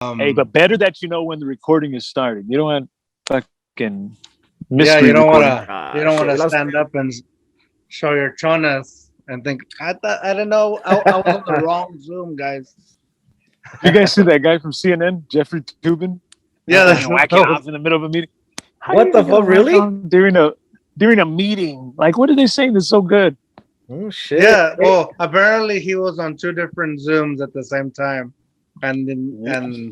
Hey, but better that you know when the recording is starting. You don't want fucking Yeah, mystery you don't want recording. to. You don't want to stand up and show your chonas and think I didn't know I was on the wrong Zoom, guys. You guys see that guy from CNN, Jeffrey Tubin? Yeah, that's whacking off in the middle of a meeting. What the fuck? Really? During a meeting? Like, what are they saying that's so good? Oh shit! Yeah. Well, apparently he was on 2 different Zooms at the same time, and the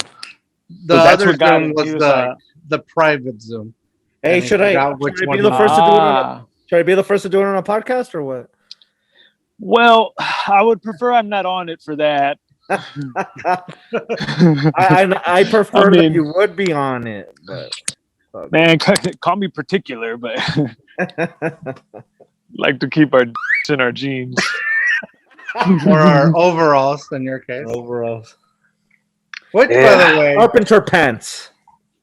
other Zoom was the private Zoom. Hey, should I be the first to do it? Should I be the first to do it on a podcast or what? Well, I would prefer I'm not on it for that. I prefer that you would be on it, but man, call me particular, but like to keep our in our jeans or our overalls in your case. Overalls. Which, by the way, Carpenter pants.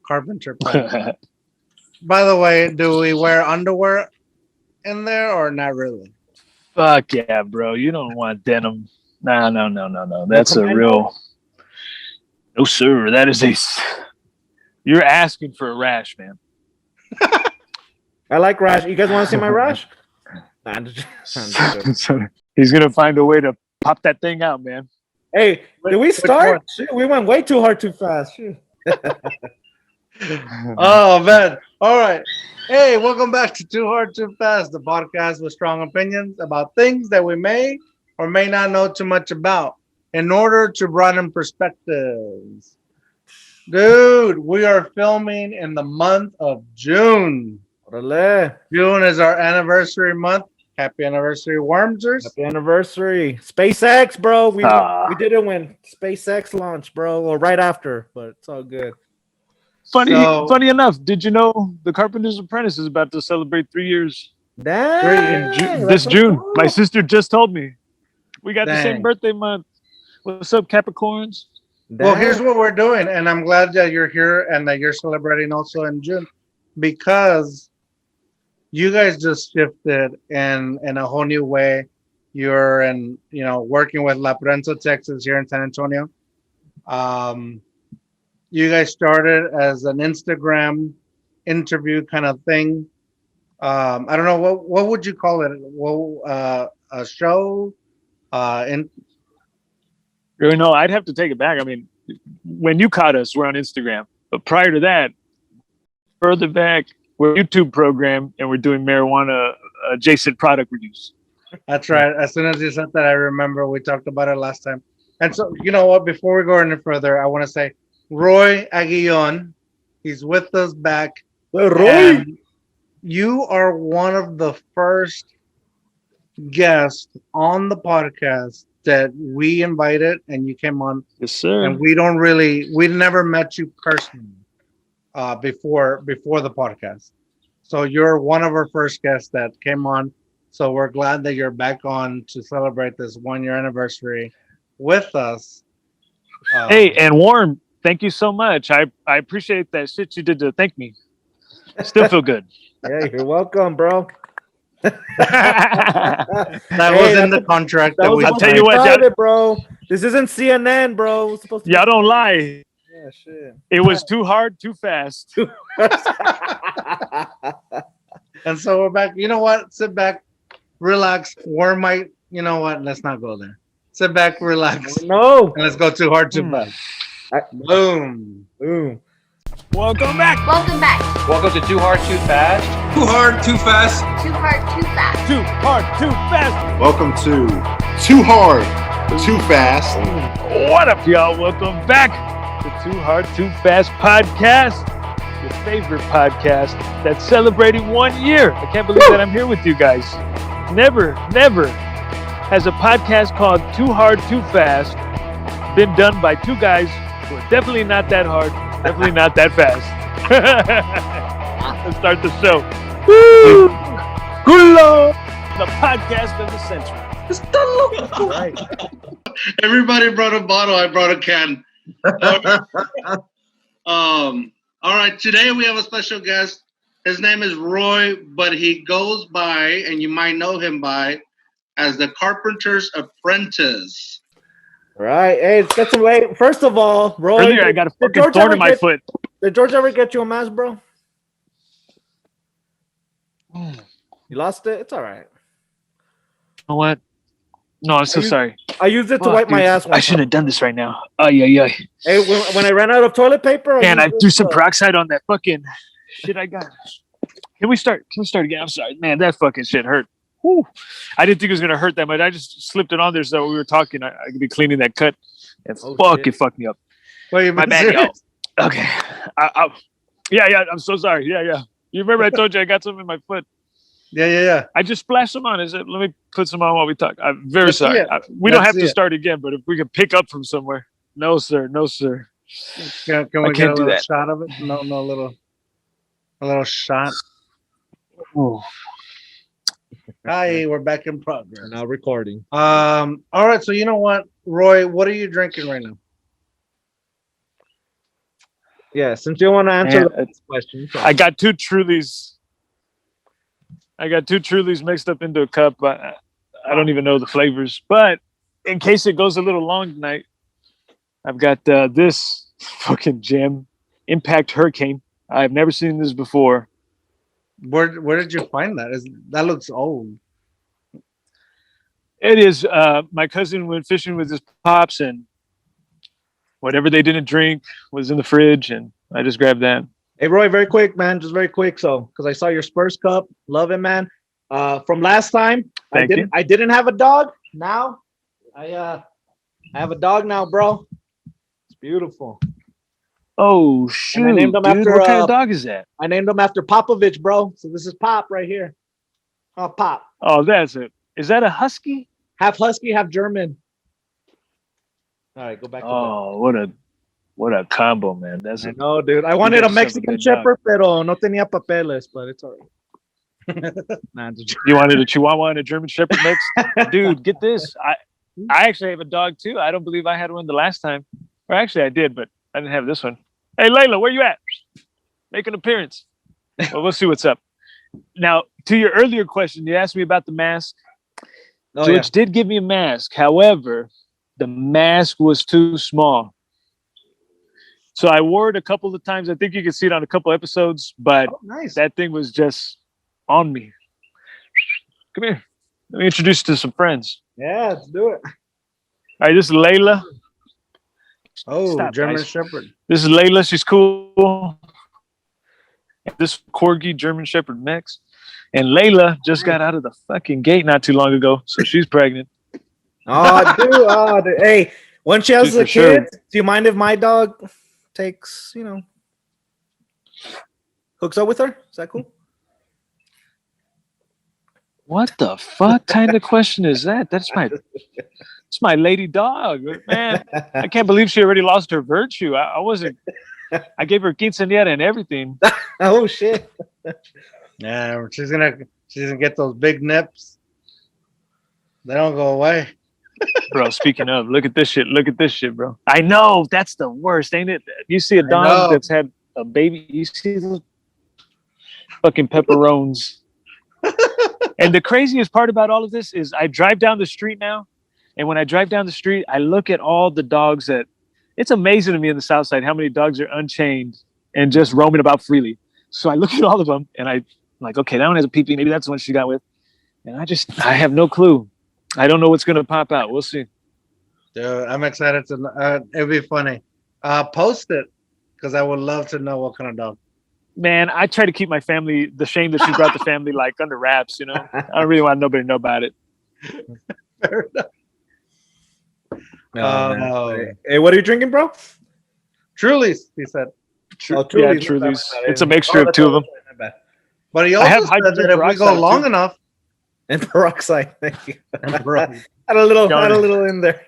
Carpenter pants. By the way, do we wear underwear in there or not really? Fuck yeah, bro! You don't want denim. No. That's a real. No, sir. That is a. You're asking for a rash, man. I like rash. You guys want to see my rash? He's gonna find a way to pop that thing out, man. Hey, did we start? We went way too hard, too fast. Oh man! All right. Hey, welcome back to Too Hard, Too Fast, the podcast with strong opinions about things that we may or may not know too much about in order to broaden perspectives. Dude, we are filming in the month of June. June is our anniversary month. Happy anniversary, Wormsers. Happy anniversary. SpaceX, bro. We did it when SpaceX launched, bro. Or right after, but it's all good. Funny enough, did you know the Carpenter's Apprentice is about to celebrate 3 years? This June. Cool. My sister just told me. We got the same birthday month. What's up, Capricorns? Well, here's what we're doing, and I'm glad that you're here and that you're celebrating also in June, because you guys just shifted in a whole new way. You're working with La Prensa Texas here in San Antonio. You guys started as an Instagram interview kind of thing. I don't know what would you call it? Well, a show. No, I'd have to take it back. I mean, when you caught us, we're on Instagram, but prior to that, further back, we're a YouTube program and we're doing marijuana adjacent product reviews. That's right. As soon as you said that, I remember we talked about it last time. And so, you know what? Before we go any further, I want to say Roy Aguillon, he's with us back. Well, Roy, you are one of the first guests on the podcast that we invited, and you came on. Yes, sir. And we never met you personally before the podcast. So you're one of our first guests that came on. So we're glad that you're back on to celebrate this 1-year anniversary with us. Hey, and Worm, thank you so much. I appreciate that shit you did to thank me. Still feel good. Yeah, you're welcome, bro. That was in the contract. I'll tell you what, private, bro. This isn't CNN, bro. Y'all don't lie. Yeah, shit. It was too hard, too fast. And so we're back. You know what? Sit back, relax. Worm might. You know what? Let's not go there. Sit back, relax. No. And let's go Too Hard, Too Fast. Boom. Welcome back. Welcome to Too Hard, Too Fast. Too hard, too fast. Too hard, too fast. Too hard, too fast. Welcome to Too Hard, Too Fast. What up, y'all? Welcome back to Too Hard, Too Fast podcast, your favorite podcast that's celebrating 1 year. I can't believe that I'm here with you guys. Never has a podcast called Too Hard, Too Fast been done by two guys who are definitely not that hard, definitely not that fast. Let's start the show. Woo! Good Lord, the podcast of the century. Right. Everybody brought a bottle. I brought a can. All right. Today we have a special guest. His name is Roy, but he goes by, and you might know him by, as the Carpenter's Apprentice. Right. Hey, let's get some weight. First of all, Roy, Earlier, I got a fucking thorn in my foot. Did George ever get you a mask, bro? You lost it? It's all right. You know what? No, I'm so sorry. I used it to wipe my ass. I shouldn't have done this right now. Yeah. Hey, when I ran out of toilet paper, I threw some peroxide on that fucking shit I got. Can we start again? I'm sorry, man. That fucking shit hurt. Whew. I didn't think it was gonna hurt that much. I just slipped it on there so we were talking. I could be cleaning that cut, and it fucked me up. Wait, my bad, y'all. Okay. Yeah. I'm so sorry. Yeah. You remember I told you I got something in my foot? Yeah. I just splashed some on. I said, let me put some on while we talk. I'm very sorry. We don't have to start again, but if we can pick up from somewhere. No, sir. Can we get a little shot of it? No, a little shot. Oh. Hi, we're back in progress. Now recording. All right, so you know what, Roy, what are you drinking right now? Yeah, since you want to answer the question. I got two Trulies. Mixed up into a cup. I don't even know the flavors, but in case it goes a little long tonight, I've got this fucking gem, Impact Hurricane. I've never seen this before. Where did you find that? That looks old. It is. My cousin went fishing with his pops, and whatever they didn't drink was in the fridge, and I just grabbed that. Hey, Roy, very quick, man. Just very quick. So, because I saw your Spurs cup. Love it, man. From last time, I didn't have a dog. Now, I have a dog now, bro. It's beautiful. Oh, shoot. And I named him after, what kind of dog is that? I named him after Popovich, bro. So this is Pop right here. Oh, Pop. Oh, that's it. Is that a husky? Half husky, half German. All right, go back to bed. What a combo, man. I know, dude. I wanted a Mexican Shepherd, pero no tenía papeles, but it's all right. You wanted a Chihuahua and a German Shepherd mix? Dude, get this. I actually have a dog, too. I don't believe I had one the last time. Or actually, I did, but I didn't have this one. Hey, Layla, where you at? Make an appearance. Well, we'll see what's up. Now, to your earlier question, you asked me about the mask. George did give me a mask. However, the mask was too small. So I wore it a couple of times. I think you can see it on a couple episodes, but that thing was just on me. Come here. Let me introduce you to some friends. Yeah, let's do it. All right, this is Layla. Oh, German Shepherd. This is Layla. She's cool. This Corgi German Shepherd mix. And Layla just got out of the fucking gate not too long ago, so she's pregnant. Dude. Hey, once she has a kid, do you mind if my dog takes, hooks up with her? Is that cool? What the fuck kind of question is that? It's my lady dog, man. I can't believe she already lost her virtue. I gave her quinceañera and everything. Oh shit. Yeah, she's gonna get those big nips. They don't go away. Bro, speaking of, look at this shit, bro. I know, that's the worst, ain't it? You see a dog that's had a baby, you see the fucking pepperones. And the craziest part about all of this is I drive down the street now, and when I drive down the street, I look at all the dogs it's amazing to me in the South Side how many dogs are unchained and just roaming about freely. So I look at all of them, and I'm like, okay, that one has a pee-pee. Maybe that's the one she got with. And I have no clue. I don't know what's going to pop out. We'll see. Dude, I'm excited to. It'll be funny. Post it because I would love to know what kind of dog. Man, I try to keep my family, the shame that she brought the family, like under wraps. I don't really want nobody to know about it. Fair enough. Hey, what are you drinking, bro? Truly's, he said. Yeah, Truly's. It's a mixture of two of them. But he also said that if we go long enough. And peroxide. Thank you. Add a little in there.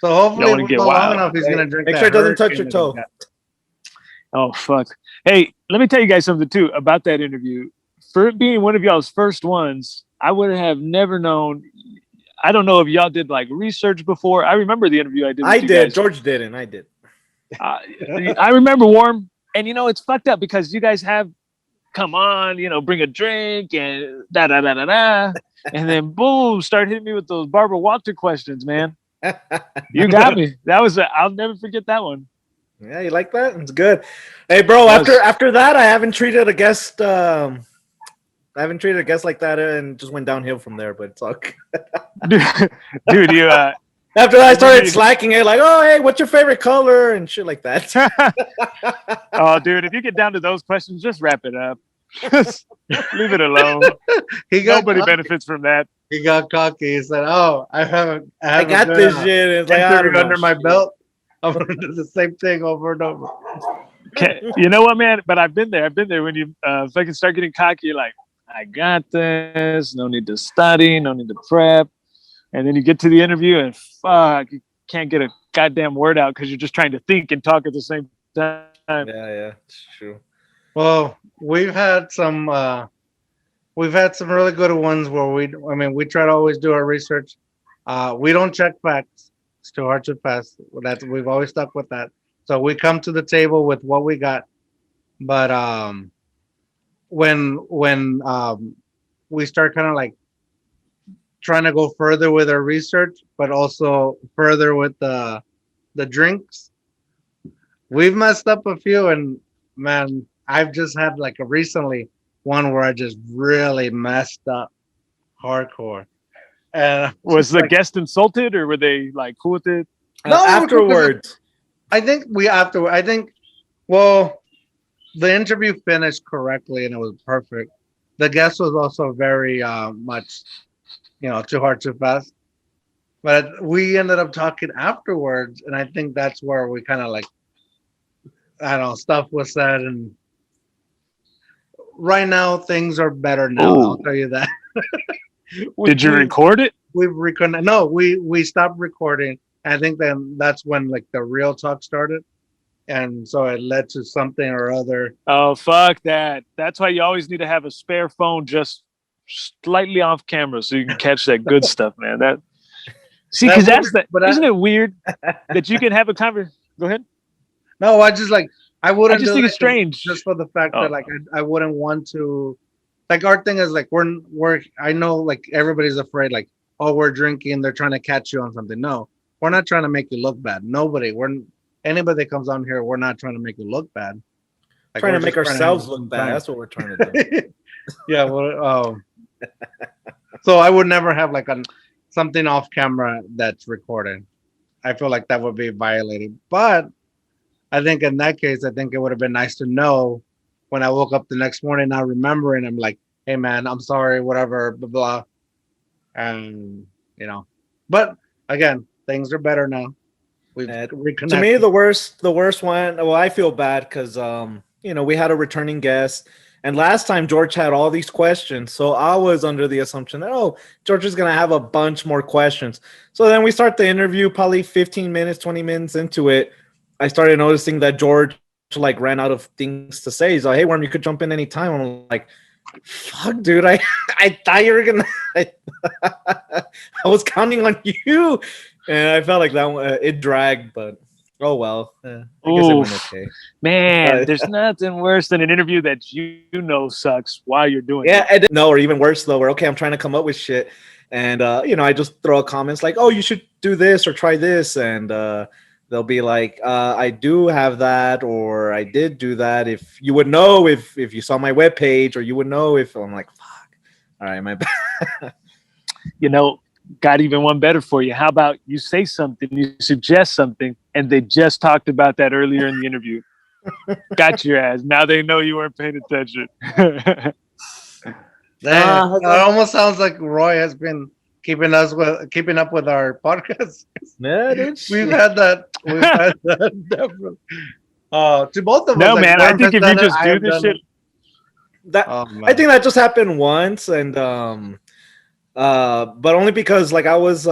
So hopefully, if we go long enough, he's gonna drink. Make sure it doesn't touch your toe. Oh fuck! Hey, let me tell you guys something too about that interview. For it being one of y'all's first ones, I would have never known. I don't know if y'all did like research before. I remember the interview I did. I did. George didn't. I did. I remember Worm, and it's fucked up because you guys have come on, bring a drink and da da da da da, and then boom, start hitting me with those Barbara Walter questions, man. You got me. That was I'll never forget that one. Yeah, you like that? It's good. Hey, bro. After that, I haven't treated a guest. I haven't treated a guest like that, and just went downhill from there. But it's all good. Dude, you. After that, I started slacking it, like, oh, hey, what's your favorite color and shit like that. Oh, dude, if you get down to those questions, just wrap it up. Leave it alone. Nobody benefits from that. He got cocky. He said, "Oh, I got this shit. It's like, under my belt. I'm gonna do the same thing over and over." You know what, man? But I've been there. I've been there. When you fucking start getting cocky, you're like, "I got this. No need to study. No need to prep." And then you get to the interview, and fuck, you can't get a goddamn word out because you're just trying to think and talk at the same time. Yeah, it's true. Well, we've had some really good ones where we try to always do our research. We don't check facts. It's too hard to pass. We've always stuck with that. So we come to the table with what we got. But when we start kind of like trying to go further with our research, but also further with the drinks, we've messed up a few, and man, I've just had like a recently one where I just really messed up hardcore. And was the guest insulted, or were they like cool with it? No, afterwards. I think well, the interview finished correctly and it was perfect. The guest was also very much, too hard, too fast. But we ended up talking afterwards, and I think that's where we kind of like, I don't know, stuff was said, and right now things are better now. Ooh. I'll tell you that. Did you record it? No, we stopped recording. I think then that's when like the real talk started, and so it led to something or other. Oh, fuck that! That's why you always need to have a spare phone just slightly off camera so you can catch that good stuff, man. Because isn't it weird that you can have a conversation? Go ahead. No, I just like I wouldn't. I just think it's strange, just for the fact that like I wouldn't want to. Like our thing is like we're I know like everybody's afraid like, oh, we're drinking, they're trying to catch you on something. No, we're not trying to make you look bad. Anybody that comes on here, we're not trying to make you look bad. Like, trying to make ourselves look bad. That's what we're trying to do. Yeah. Well, so I would never have like something off camera that's recorded. I feel like that would be violated. But I think in that case, I think it would have been nice to know when I woke up the next morning, not remembering. I'm like, hey man, I'm sorry, whatever, blah blah. And but again, things are better now. We've reconnected. To me, the worst one. Well, I feel bad because we had a returning guest, and last time George had all these questions, so I was under the assumption that George is gonna have a bunch more questions. So then we start the interview, probably 15 minutes, 20 minutes into it, I started noticing that George like ran out of things to say. He's like, hey Worm, you could jump in anytime. I'm like, fuck dude, I thought you were gonna I was counting on you, and I felt like that one, it dragged, but oh well. I guess it went okay. Man, there's nothing worse than an interview that you know sucks while you're doing it. No, or even worse though, where I'm trying to come up with shit, and I just throw comments like, oh, you should do this or try this, and they'll be like, I do have that, or I did do that. If you would know, if you saw my webpage, or you would know if. I'm like, fuck. All right, my bad. Got even one better for you. How about you say something, you suggest something, and they just talked about that earlier in the interview. Got your ass. Now they know you weren't paying attention. It almost sounds like Roy has been keeping up with our podcast. Yeah, dude. We've had that. Definitely. To both of us. No, like, man. I think if you just do this shit, I think that just happened once, and but only because like I was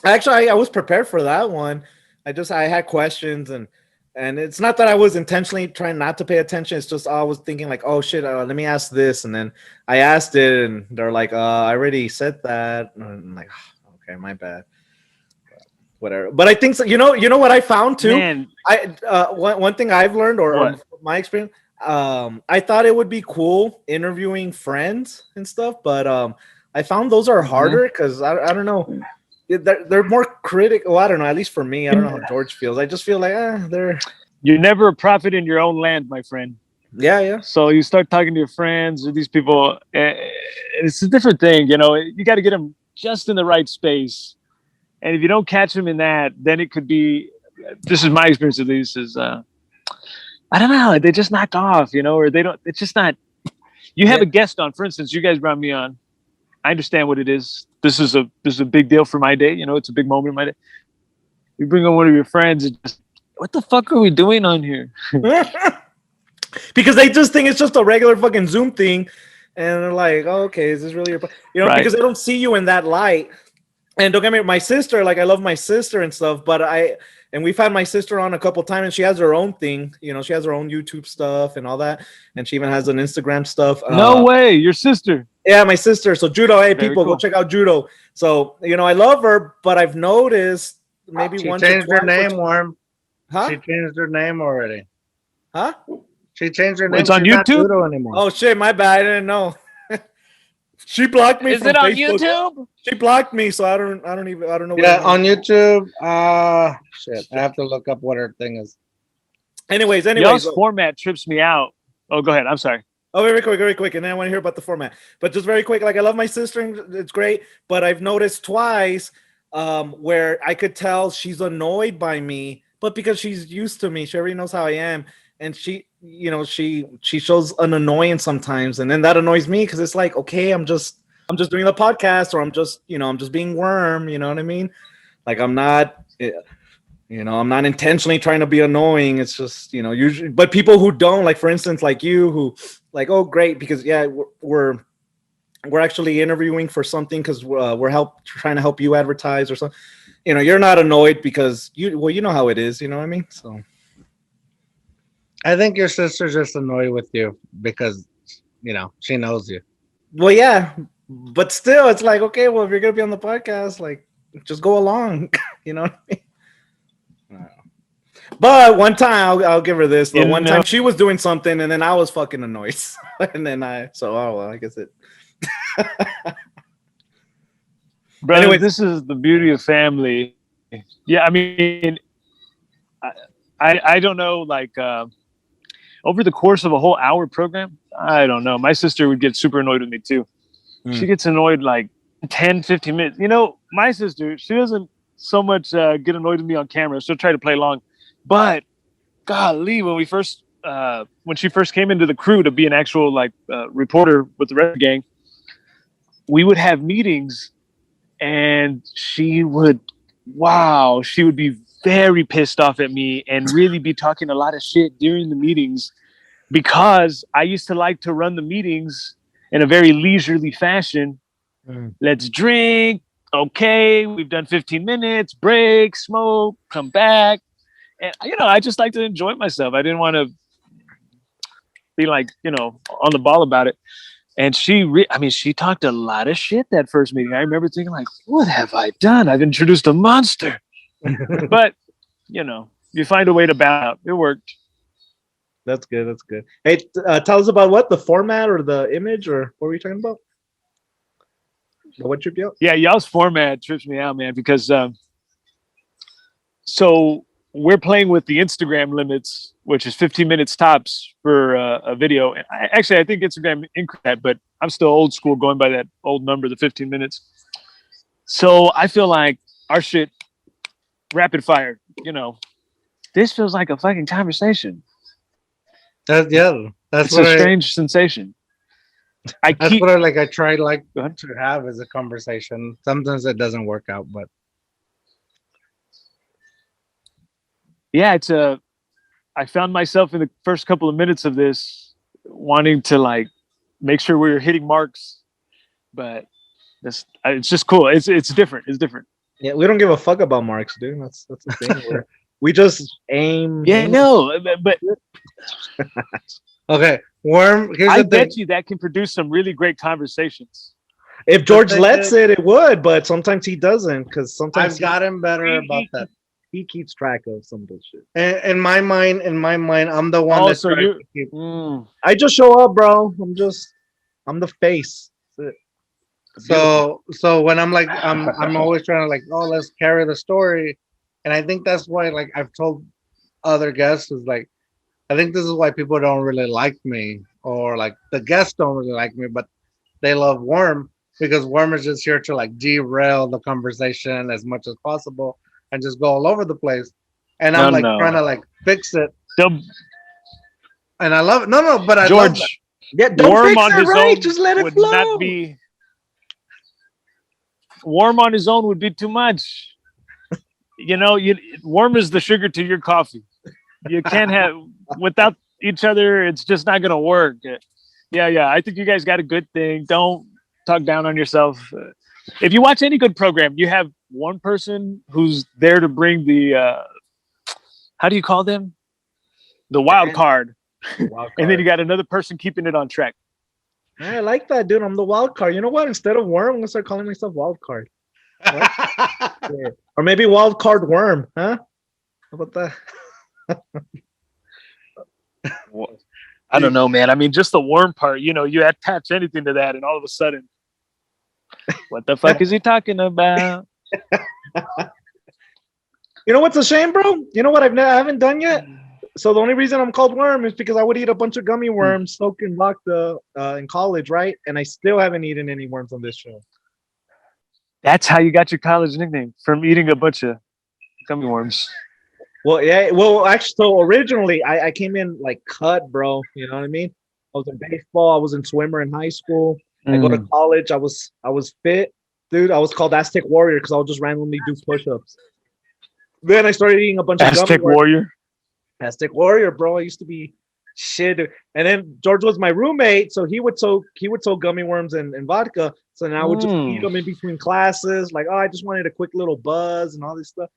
actually I was prepared for that one. I had questions, and it's not that I was intentionally trying not to pay attention. It's just I was thinking like, oh shit, let me ask this, and then I asked it, and they're like, I already said that, and I'm like, oh, okay, my bad. Whatever. But I think so, you know what I found too. Man. One thing I've learned, or my experience. I thought it would be cool interviewing friends and stuff, but I found those are harder because I don't know. they're more critical. Well, I don't know. At least for me, I don't know how George feels. I just feel like they're. You're never a prophet in your own land, my friend. Yeah. So you start talking to your friends or these people. It's a different thing, you know. You got to get them just in the right space, and if you don't catch them in that, then it could be. This is my experience at least. Is I don't know. They just knock off, you know, or they don't. It's just not. You have a guest on, for instance. You guys brought me on. I understand what it is. This is a big deal for my day. You know, it's a big moment in my day. You bring on one of your friends, and just what the fuck are we doing on here? Because they just think it's just a regular fucking Zoom thing, and they're like, oh, "Okay, is this really your?" You know, because they don't see you in that light. And don't get me, my sister, like I love my sister and stuff, but we've had my sister on a couple times, and she has her own thing. You know, she has her own YouTube stuff and all that, and she even has an Instagram stuff. No way, your sister. Yeah, my sister. So Judo, hey, Very people, cool. go check out Judo. So you know, I love her, but I've noticed maybe She once changed or her twice. name, Worm. Huh? She changed her name already. Huh? She changed her name. It's on She's not YouTube? Judo anymore. Oh shit, my bad. I didn't know. She blocked me. Is from it on Facebook. YouTube? She blocked me, so I don't know. Yeah, on YouTube. Shit, I have to look up what her thing is. Anyways. Y'all's format trips me out. Oh, go ahead. I'm sorry. Oh, very quick, and then I want to hear about the format. But just very quick, like I love my sister, and it's great. But I've noticed twice where I could tell she's annoyed by me, but because she's used to me, she already knows how I am, and she shows an annoyance sometimes, and then that annoys me because it's like, okay, I'm just doing the podcast, or I'm just being Worm, you know what I mean? Like I'm not. I'm not intentionally trying to be annoying. It's just, usually, but people who don't, like, for instance, like you, who like, oh, great, because we're actually interviewing for something because we're trying to help you advertise or something. You're not annoyed because you know how it is. You know what I mean? So I think your sister's just annoyed with you because, she knows you. Well, yeah, but still, it's like, okay, well, if you're gonna be on the podcast, like, just go along. You know what I mean? But one time, I'll give her this. One time she was doing something, and then I was fucking annoyed, and then I guess it. Brother, anyway, this is the beauty of family. Yeah, I mean, I don't know, like over the course of a whole hour program, I don't know. My sister would get super annoyed with me too. She gets annoyed like 10, 15 minutes. My sister, she doesn't so much get annoyed with me on camera. She'll try to play along. But golly, when she first came into the crew to be an actual reporter with the rest of the gang, we would have meetings, and she would be very pissed off at me and really be talking a lot of shit during the meetings because I used to like to run the meetings in a very leisurely fashion. Let's drink. Okay, we've done 15 minutes, break, smoke, come back. And, I just like to enjoy myself. I didn't want to be on the ball about it. And she talked a lot of shit that first meeting. I remember thinking like, what have I done? I've introduced a monster. But, you find a way to bow out. It worked. That's good. That's good. Hey, tell us about what? The format or the image, or what were you talking about? What tripped you out? Yeah, y'all's format trips me out, man, because so we're playing with the Instagram limits, which is 15 minutes tops for a video. And I think Instagram increased that, but I'm still old school going by that old number, the 15 minutes. So I feel like our shit, rapid fire, this feels like a fucking conversation. That's a strange sensation. I try to have as a conversation. Sometimes it doesn't work out, but yeah, I found myself in the first couple of minutes of this wanting to make sure we were hitting marks, but it's just cool. It's different. It's different. Yeah, we don't give a fuck about marks, dude. That's the thing. We just aim. Yeah, no, but okay, Worm. I bet you that can produce some really great conversations. If George lets it would, but sometimes he doesn't, because sometimes I've gotten better about that. He keeps track of some of this shit. In my mind, I'm the one that's trying to keep. I just show up, bro. I'm the face. That's it. So when I'm like I'm always trying to like, oh, let's carry the story, and I think that's why like I've told other guests is like, I think this is why people don't really like me, or like the guests don't really like me, but they love Worm because Worm is just here to like derail the conversation as much as possible and just go all over the place, and I'm like trying to like fix it, and I love it. No, but I love that. Yeah, don't Worm fix on it his right. own Just let it would flow. not be. Worm on his own would be too much. You know, Worm is the sugar to your coffee. You can't have without each other. It's just not gonna work. Yeah. I think you guys got a good thing. Don't talk down on yourself. If you watch any good program, you have one person who's there to bring the how do you call them? The wild card. And then you got another person keeping it on track. I like that, dude. I'm the wild card. You know what? Instead of Worm, I'm gonna start calling myself Wild Card. Yeah. Or maybe Wild Card Worm, huh? How about that? I don't know, man. I mean, just the worm part, you know, you attach anything to that, and all of a sudden, what the fuck is he talking about? You know what's a shame, bro? You know what I haven't done yet? So the only reason I'm called Worm is because I would eat a bunch of gummy worms soaked in vodka in college, right? And I still haven't eaten any worms on this show. That's how you got your college nickname, from eating a bunch of gummy worms. Well, yeah. Well, actually, so originally I came in like cut, bro. You know what I mean? I was in baseball. I was in swimmer in high school. I go to college. I was fit, dude. I was called Aztec Warrior because I would just randomly do push-ups. Then I started eating a bunch of Aztec Warrior. Aztec Warrior, bro. I used to be shit. And then George was my roommate, so he would soak gummy worms and vodka. So now I would just eat them in between classes. Like, oh, I just wanted a quick little buzz and all this stuff.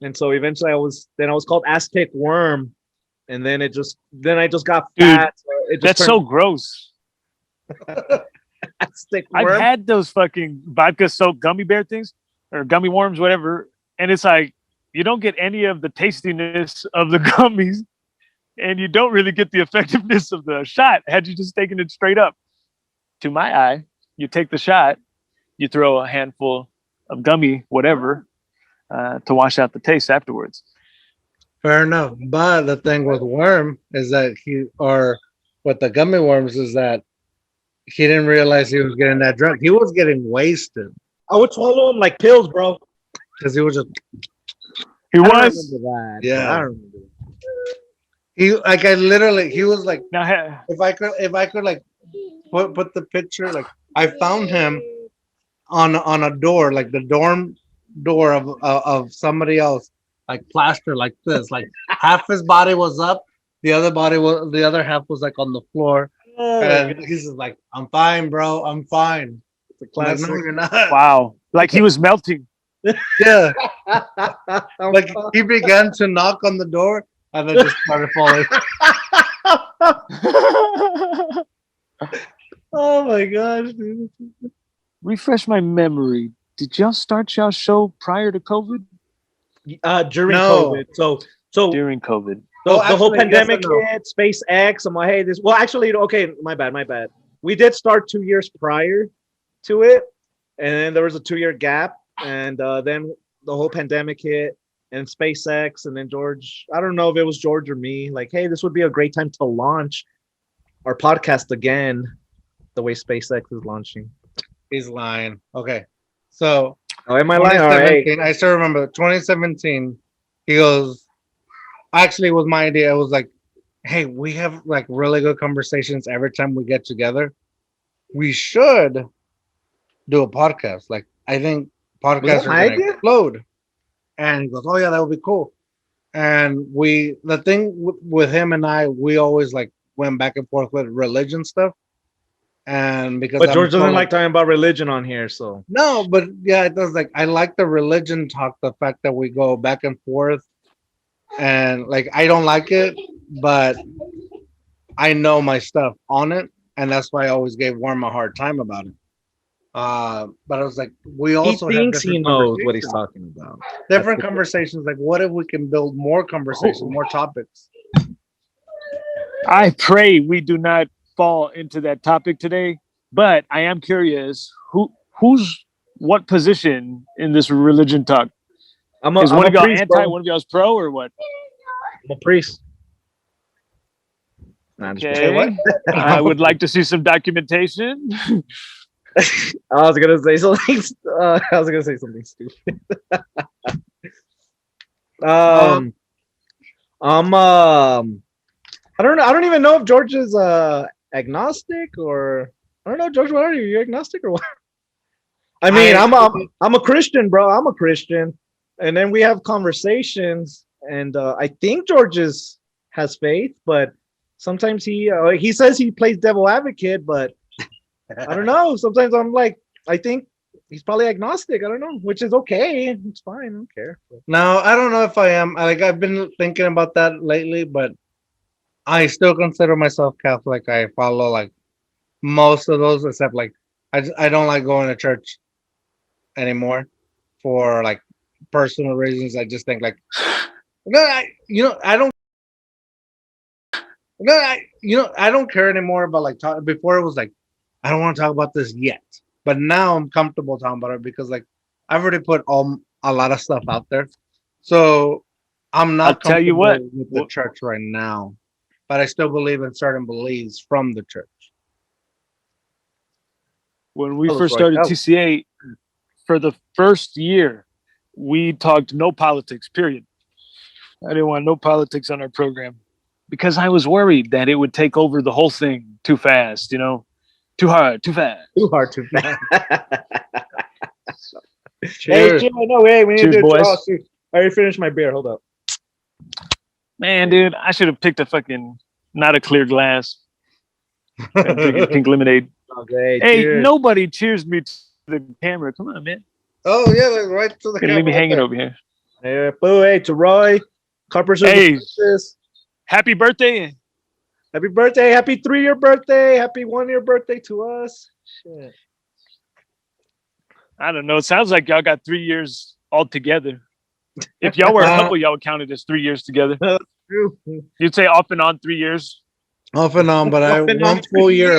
And so eventually I was called Aztec Worm, and then I just got fat. Dude, so that's so gross. Aztec Worm. I've had those fucking vodka soaked gummy bear things or gummy worms, whatever, and it's like you don't get any of the tastiness of the gummies, and you don't really get the effectiveness of the shot had you just taken it straight up. To my eye, you take the shot, you throw a handful of gummy whatever to wash out the taste afterwards. Fair enough. But the thing with Worm is that with the gummy worms is that he didn't realize he was getting that drunk. He was getting wasted. I would swallow them like pills, bro. Because he was just. I remember that. Yeah. I remember. He was like, Now, if I could like put the picture, like I found him on a door, like the dorm door of somebody else, like plaster like this, like half his body was up, the other half was like on the floor. And he's just like, I'm fine, bro. I'm fine. It's a classic. Like, no, you're not. wow. Like he was melting. Yeah. Like he began to knock on the door and then just started falling. Oh my gosh, dude. Refresh my memory. Did y'all start y'all show prior to COVID? During COVID. So during COVID. So the whole pandemic hit, SpaceX. I'm like, hey, well, actually, okay, my bad. We did start 2 years prior to it, and then there was a 2-year gap, and then the whole pandemic hit, and SpaceX, and then George. I don't know if it was George or me. Like, hey, this would be a great time to launch our podcast again, the way SpaceX is launching. He's lying. Okay, so am I lying? All right. I still remember 2017. He goes. Actually, it was my idea. It was like, hey, we have like really good conversations every time we get together. We should do a podcast. Like, I think podcasts are going to explode. And he goes, oh yeah, that would be cool. And the thing with him and I, we always like went back and forth with religion stuff. And because George doesn't like talking about religion on here, so no, but yeah, it does. Like, I like the religion talk. The fact that we go back and forth. And like, I don't like it, but I know my stuff on it, and that's why I always gave Worm a hard time about it. But I was like, we also he thinks he knows what he's talking about. Different conversations. Like, what if we can build more conversations, more topics? I pray we do not fall into that topic today, but I am curious who who's what position in this religion talk? Is one of y'all priest, anti, bro. one of y'all's pro, or what? I'm a priest. Nah, Okay. I would like to see some documentation. I was gonna say something. Stupid. I don't know. I don't even know if George is agnostic or I don't know. George, what are you? You agnostic or what? I mean, I'm a Christian, bro. I'm a Christian, and then we have conversations, and I think George has faith, but sometimes he says he plays devil advocate, but I don't know. Sometimes I'm like, I think he's probably agnostic. I don't know, which is okay. It's fine. I don't care. No, I don't know if I am. Like I've been thinking about that lately, but I still consider myself Catholic. I follow like most of those, except like I don't like going to church anymore for like personal reasons. I just think like I don't care anymore about like talk. Before it was like I don't want to talk about this yet, but now I'm comfortable talking about it because like I've already put a lot of stuff out there, so I'm not. I'll tell you what, with the church right now, but I still believe in certain beliefs from the church. When we first started TCA, for the first year, we talked no politics, period. I didn't want no politics on our program because I was worried that it would take over the whole thing too fast, you know, too hard, too fast. Too hard, too fast. Cheers. Hey, no way. We need Cheers, to do boys. I already finished my beer. Hold up. Man, dude, I should have picked a fucking, not a clear glass. And drinking pink lemonade. Okay, hey, cheers. Nobody cheers me to the camera. Come on, man. Oh yeah, like right to the camera. Leave me hanging over here. Hey, boo, hey, to Roy. Carpenter. Hey, happy birthday. Happy birthday. Happy 3-year birthday. Happy 1-year birthday to us. Shit. I don't know. It sounds like y'all got 3 years all together. If y'all were a couple, y'all would count it as 3 years together. You'd say off and on 3 years. Off and on, but one full year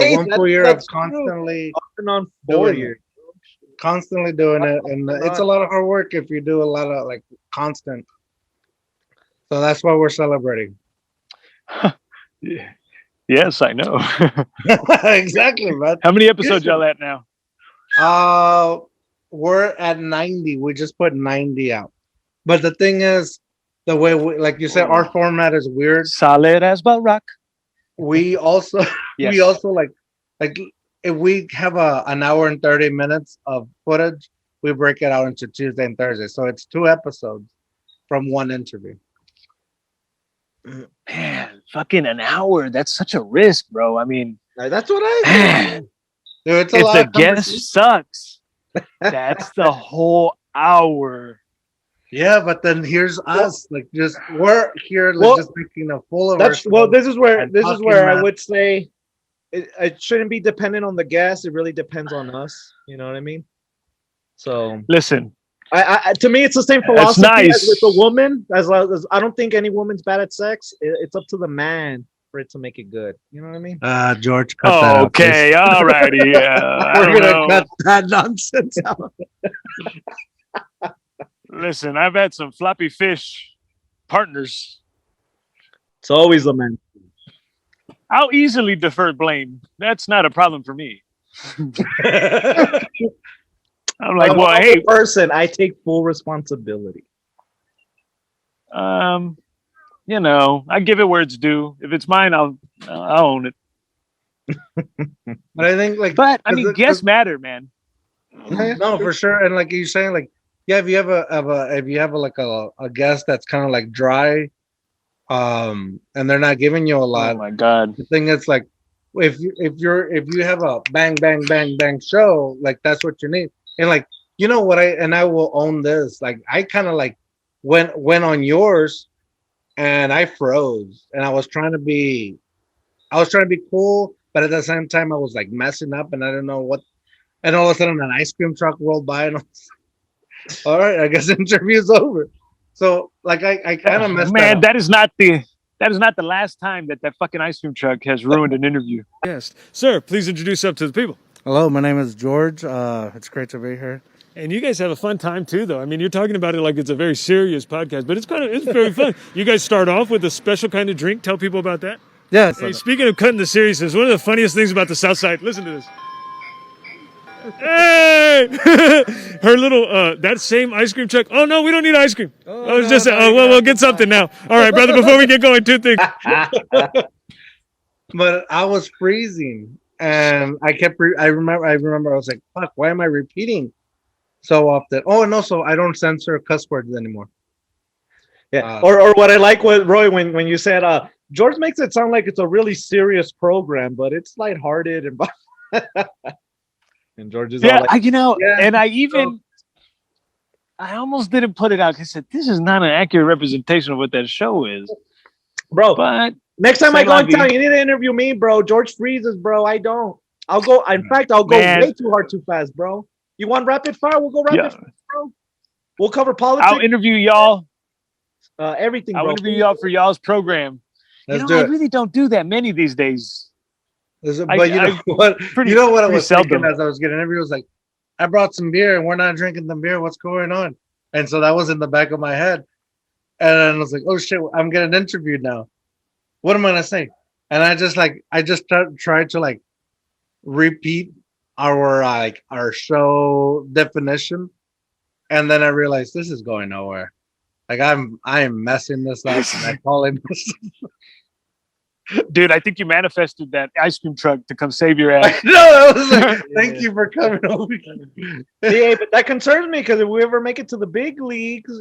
of constantly off and on 4 years. Constantly doing it, and it's a lot of hard work if you do a lot of like constant. So that's why we're celebrating. Yeah. Yes, I know. Exactly, man. How many episodes y'all at now? We're at 90. We just put 90 out. But the thing is, the way we, like you said, our format is weird. Solid as rock. We also like if we have an hour and 30 minutes of footage, we break it out into Tuesday and Thursday. So it's 2 episodes from one interview. Man, fucking an hour. That's such a risk, bro. I mean, that's what I do. Dude, it's a if lot the of guest sucks, that's the whole hour. Yeah, but then here's us. Like just we're here just thinking a full of this is where I would say it shouldn't be dependent on the guest. It really depends on us. You know what I mean? So listen. I to me, it's the same philosophy as with the woman. As I don't think any woman's bad at sex. It's up to the man for it to make it good. You know what I mean? George, cut that out. Okay, alrighty. We're gonna cut that nonsense out. Listen, I've had some floppy fish partners. It's always the man. I'll easily defer blame. That's not a problem for me. I'm like, well, hey, person, I take full responsibility. You know, I give it where it's due. If it's mine, I'll own it. But I think, I mean, guests matter, man. No, for sure. And like you're saying, like, yeah, if you have a guest that's kind of like dry, and they're not giving you a lot. Oh my God. The thing is, like, if you have a bang bang bang bang show, like that's what you need. And like, you know what, I will own this. Like I kind of like went on yours and I froze and I was trying to be cool, but at the same time I was like messing up and I didn't know what, and all of a sudden an ice cream truck rolled by and I was like, all right, I guess the interview's over. So like I kind of messed man, up. that is not the last time that fucking ice cream truck has ruined an interview. Yes. Sir, please introduce yourself to the people. Hello, my name is George. It's great to be here. And you guys have a fun time too, though. I mean, you're talking about it like it's a very serious podcast, but it's very fun. You guys start off with a special kind of drink. Tell people about that. Yes. Hey, speaking of cutting the seriousness, one of the funniest things about the South Side. Listen to this. Hey, her little that same ice cream truck. Oh no, we don't need ice cream. I was just we'll get something now. All right, brother. Before we get going, two things. But I was freezing, and I remember I was like, "Fuck, why am I repeating so often?" Oh, and also I don't censor cuss words anymore. Yeah. Or what I like with Roy when you said George makes it sound like it's a really serious program, but it's lighthearted and and George is all like, and I almost didn't put it out. I said, this is not an accurate representation of what that show is. Bro, but next time I go in town, you need to interview me, bro. George freezes, bro. I don't. I'll go. In fact, I'll go way too hard, too fast, bro. You want rapid fire? We'll go rapid fire, bro. We'll cover politics. I'll interview y'all. Everything, bro. I'll interview y'all for y'all's program. I really don't do that many these days. But you know what? I was thinking as I was getting interviewed? I was like, I brought some beer and we're not drinking the beer. What's going on? And so that was in the back of my head. And I was like, oh shit, I'm getting interviewed now. What am I gonna say? And I just tried to like repeat our show definition. And then I realized this is going nowhere. Like I am messing this up and I call him. Dude, I think you manifested that ice cream truck to come save your ass. No, I was like, thank you for coming over. Yeah, but that concerns me because if we ever make it to the big leagues,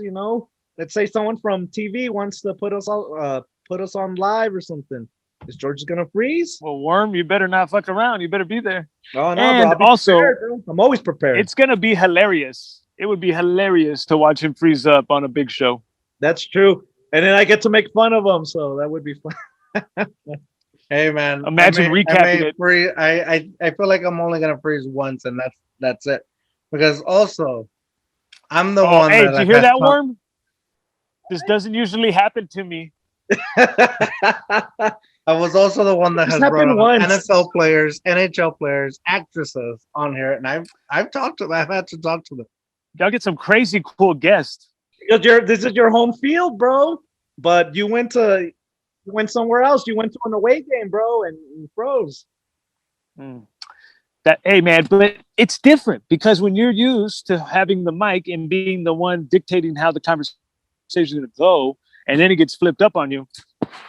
let's say someone from TV wants to put us on live or something. Is George gonna freeze? Well, Worm, you better not fuck around. You better be there. Oh no, and bro, also, prepared, I'm always prepared. It's gonna be hilarious. It would be hilarious to watch him freeze up on a big show. That's true, and then I get to make fun of him, so that would be fun. Hey man, imagine recapping it. I feel like I'm only gonna freeze once, and that's it. Because also, I'm the one. Hey, did you hear that, Worm? This doesn't usually happen to me. I was also the one that has brought up NFL players, NHL players, actresses on here, and I've had to talk to them. Y'all get some crazy cool guests. This is your home field, bro. But you went somewhere else. You went to an away game, bro, and froze. Hey, man, but it's different because when you're used to having the mic and being the one dictating how the conversation is going to go, and then it gets flipped up on you,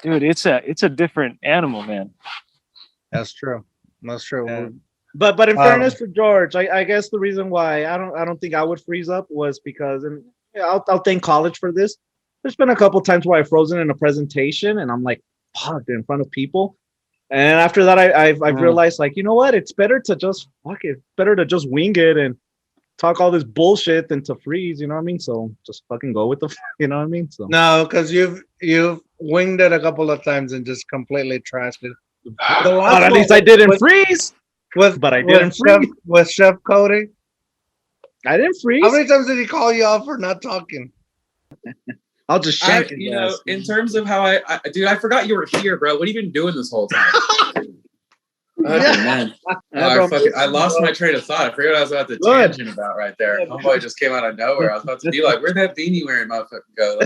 dude, it's a different animal, man. That's true. That's true. Yeah. But in fairness for George, I guess the reason why I don't think I would freeze up was because, and I'll thank college for this. There's been a couple times where I've frozen in a presentation and I'm like, fuck, in front of people. And after that, I've realized, like, you know what? It's better to just wing it and talk all this bullshit than to freeze. You know what I mean? So just fucking go with the, you know what I mean? So no, because you've winged it a couple of times and just completely trashed it. But at least I didn't freeze. But I didn't freeze with Chef Cody. I didn't freeze. How many times did he call you out for not talking? I'll just shank it. In terms of how I forgot you were here, bro. What have you been doing this whole time? Man. I lost my train of thought. I forgot what I was about to tangent about right there. Homeboy just came out of nowhere. I was about to be like, where'd that beanie wearing motherfucker go?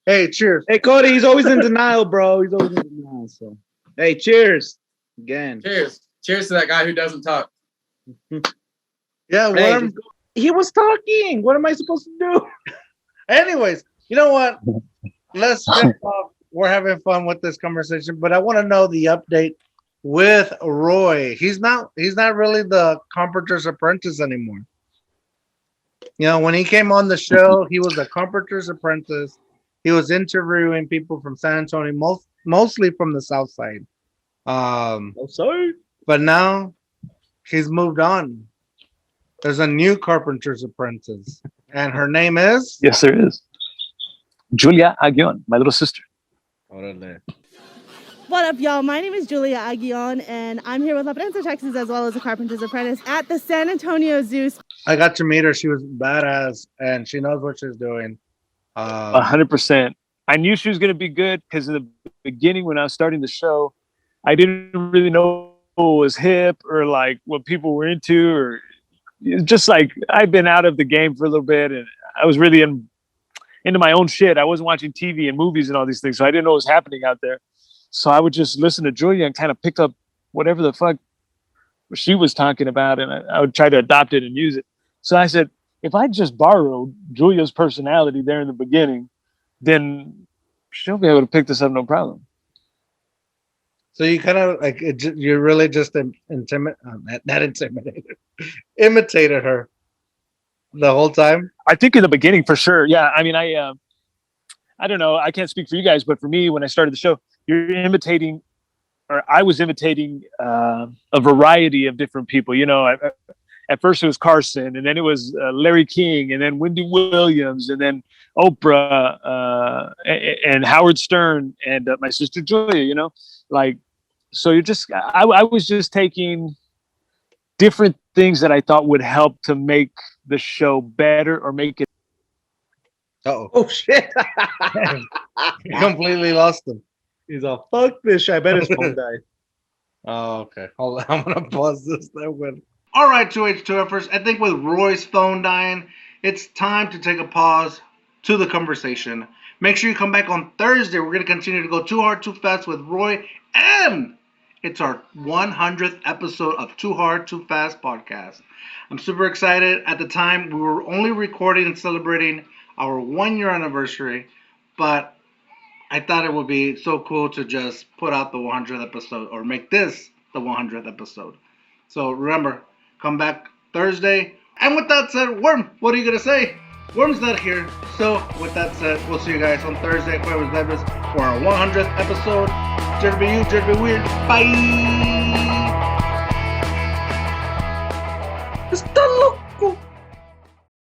Hey, cheers. Hey, Cody, he's always in denial, bro. He's always in denial. So, hey, cheers. Again. Cheers. Cheers to that guy who doesn't talk. Yeah, hey, he was talking. What am I supposed to do? Anyways, you know what? Let's get off. We're having fun with this conversation, but I want to know the update with Roy. He's not really the Carpenter's Apprentice anymore. You know, when he came on the show, he was a Carpenter's Apprentice. He was interviewing people from San Antonio, mostly from the South Side. Sorry. But now he's moved on. There's a new Carpenter's Apprentice, and her name is? Yes, there is. Julia Aguion, my little sister. What up, y'all? My name is Julia Aguion, and I'm here with Prensa Texas as well as a Carpenter's Apprentice at the San Antonio Zoo. I got to meet her. She was badass, and she knows what she's doing. 100%. I knew she was going to be good because in the beginning when I was starting the show, I didn't really know was hip or like what people were into, or just like I've been out of the game for a little bit and I was really into my own shit. I wasn't watching TV and movies and all these things, so I didn't know what was happening out there. So I would just listen to Julia and kind of pick up whatever the fuck she was talking about, and I would try to adopt it and use it. So I said, if I just borrowed Julia's personality there in the beginning, then she'll be able to pick this up no problem. So you kind of like you really just imitated her the whole time. I think in the beginning for sure. Yeah. I mean, I don't know. I can't speak for you guys, but for me, when I started the show, I was imitating a variety of different people. You know, at first it was Carson, and then it was Larry King, and then Wendy Williams, and then Oprah, and Howard Stern, and my sister Julia. You know, like, so I was just taking different things that I thought would help to make the show better or make it. Oh shit! Completely lost him. He's all, fuck this shit. I bet his phone died. Oh, okay. Hold on. I'm going to pause this. All right, 2H2Fers. I think with Roy's phone dying, it's time to take a pause to the conversation. Make sure you come back on Thursday. We're going to continue to go Too Hard, Too Fast with Roy. And it's our 100th episode of Too Hard, Too Fast podcast. I'm super excited. At the time, we were only recording and celebrating our 1-year anniversary. But I thought it would be so cool to just put out the 100th episode, or make this the 100th episode. So remember, come back Thursday. And with that said, Worm, what are you going to say? Worm's not here. So with that said, we'll see you guys on Thursday for our 100th episode. Jerry be you, Jerry be weird. Bye. Hasta luego.